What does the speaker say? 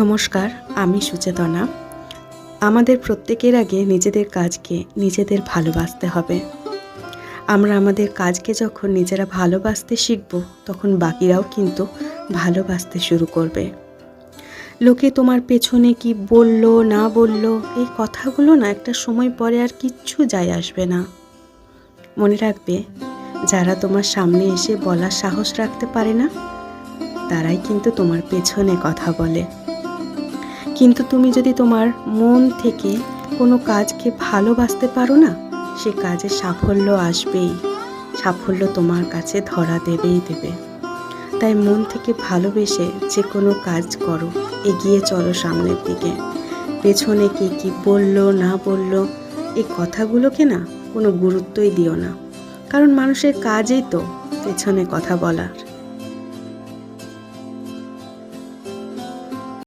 নমস্কার, আমি সুচেতনা। আমাদের প্রত্যেকের আগে নিজেদের কাজকে নিজেদের ভালোবাসতে হবে। আমরা আমাদের কাজকে যখন নিজেরা ভালোবাসতে শিখব, তখন বাকিরাও কিন্তু ভালোবাসতে শুরু করবে। লোকে তোমার পেছনে কি বলল না বলল, এই কথাগুলো না একটা সময় পরে আর কিচ্ছু যায় আসবে না। মনে রাখবে, যারা তোমার সামনে এসে বলার সাহস রাখতে পারে না, তারাই কিন্তু তোমার পেছনে কথা বলে। কিন্তু তুমি যদি তোমার মন থেকে কোনো কাজকে ভালোবাসতে পারো না, সে কাজে সাফল্য আসবেই, সাফল্য তোমার কাছে ধরা দেবেই দেবে। তাই মন থেকে ভালোবেসে যে কোনো কাজ করো, এগিয়ে চলো সামনের দিকে। পেছনে কে কী বললো না বললো, এই কথাগুলোকে না কোনো গুরুত্বই দিও না, কারণ মানুষের কাজই তো পেছনে কথা বলার।